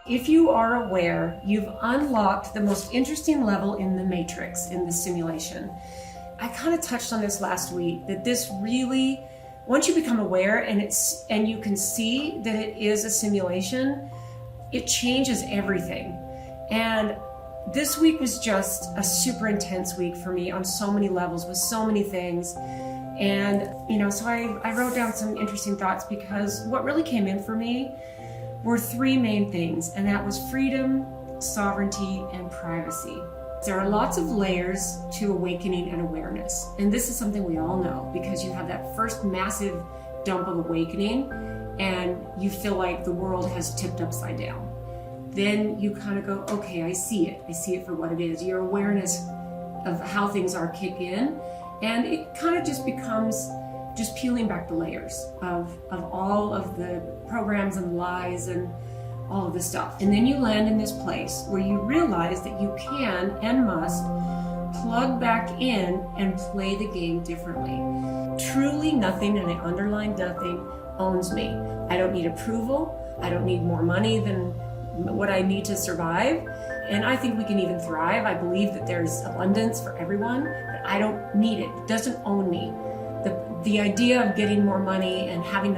If you are aware, you've unlocked the most interesting level in the matrix, in the simulation. I kind of touched on this last week, that this really, once you become aware and you can see that it is a simulation, it changes everything. And this week was just a super intense week for me on so many levels with so many things. And, so I wrote down some interesting thoughts, because what really came in for me were three main things, and that was freedom, sovereignty, and privacy. There are lots of layers to awakening and awareness. And this is something we all know, because you have that first massive dump of awakening and you feel like the world has tipped upside down. Then you kind of go, okay, I see it. I see it for what it is. Your awareness of how things are kick in, and it kind of just becomes just peeling back the layers of all of the programs and lies and all of this stuff. And then you land in this place where you realize that you can and must plug back in and play the game differently. Truly nothing, and I underline nothing, owns me. I don't need approval. I don't need more money than what I need to survive. And I think we can even thrive. I believe that there's abundance for everyone, but I don't need it. It doesn't own me. The idea of getting more money and having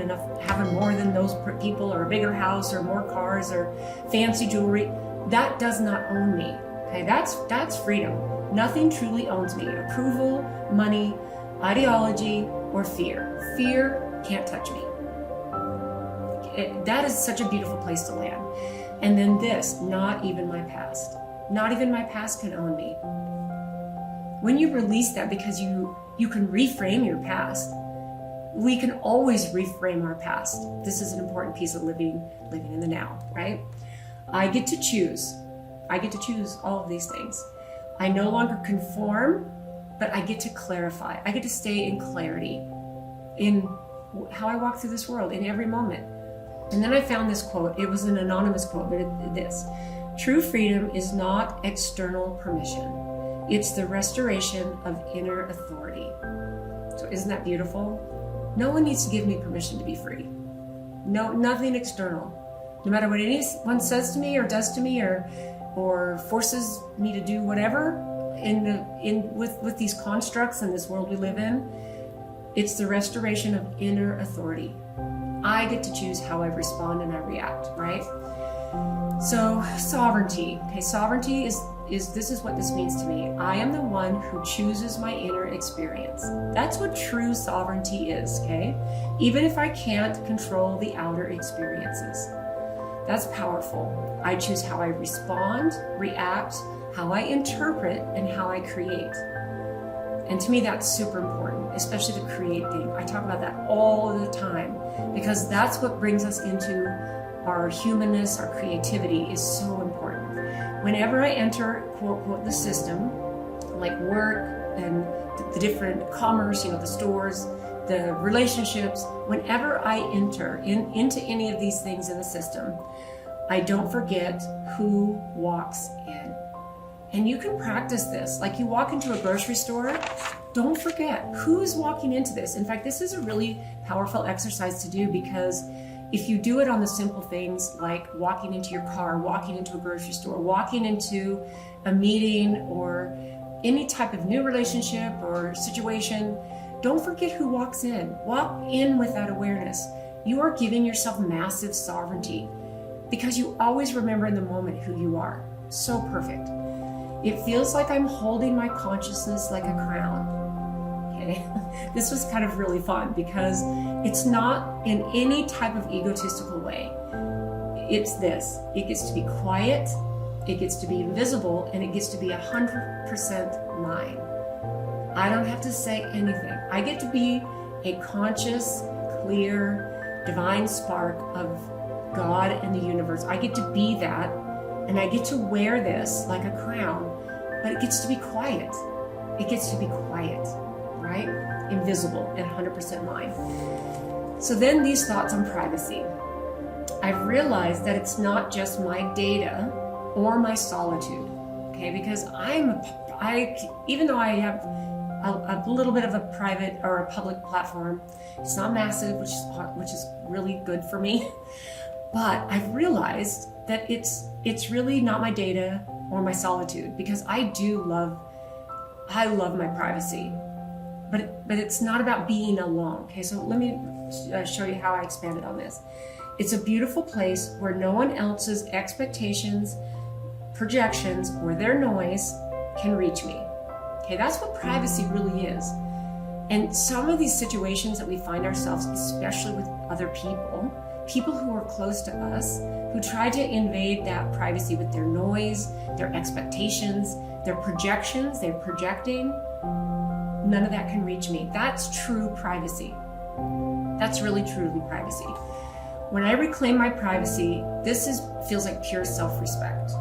more than those people, or a bigger house, or more cars, or fancy jewelry, that does not own me. Okay, that's freedom. Nothing truly owns me. Approval, money, ideology, or fear. Fear can't touch me. That is such a beautiful place to land. And then this, not even my past. Not even my past can own me. When you release that, because you can reframe your past. We can always reframe our past. This is an important piece of living in the now, right? I get to choose. I get to choose all of these things. I no longer conform, but I get to clarify. I get to stay in clarity in how I walk through this world in every moment. And then I found this quote. It was an anonymous quote, but this: true freedom is not external permission. It's the restoration of inner authority. So isn't that beautiful? No one needs to give me permission to be free. No, nothing external. No matter what anyone says to me or does to me, or forces me to do whatever with these constructs and this world we live in, it's the restoration of inner authority. I get to choose how I respond and I react, right? So sovereignty. Okay, sovereignty is this is what this means to me. I am the one who chooses my inner experience. That's what true sovereignty is, okay? Even if I can't control the outer experiences. That's powerful. I choose how I respond, react, how I interpret, and how I create. And to me, that's super important, especially the create thing. I talk about that all the time, because that's what brings us into our humanness, our creativity is so important. Whenever I enter, quote, quote, the system, like work and the different commerce, the stores, the relationships, whenever I enter into any of these things in the system, I don't forget who walks in. And you can practice this. Like, you walk into a grocery store, don't forget who's walking into this. In fact, this is a really powerful exercise to do, because if you do it on the simple things like walking into your car, walking into a grocery store, walking into a meeting, or any type of new relationship or situation, don't forget who walks in. Walk in with that awareness. You are giving yourself massive sovereignty, because you always remember in the moment who you are. So perfect. It feels like I'm holding my consciousness like a crown. Okay, this was kind of really fun, because it's not in any type of egotistical way. It's this. It gets to be quiet, it gets to be invisible, and it gets to be 100% mine. I don't have to say anything. I get to be a conscious, clear, divine spark of God and the universe. I get to be that, and I get to wear this like a crown, but it gets to be quiet. It gets to be quiet, right? Invisible and 100% mine. So then these thoughts on privacy. I've realized that it's not just my data or my solitude, okay? Because even though I a little bit of a private or a public platform. It's not massive, which is really good for me. But I've realized that it's really not my data or my solitude, because I love my privacy. But it's not about being alone. Okay, so let me show you how I expanded on this. It's a beautiful place where no one else's expectations, projections, or their noise can reach me. Okay, that's what privacy really is. And some of these situations that we find ourselves, especially with other people who are close to us, who try to invade that privacy with their noise, their expectations, their projections, they're projecting, none of that can reach me. That's true privacy. That's really truly privacy. When I reclaim my privacy, feels like pure self-respect.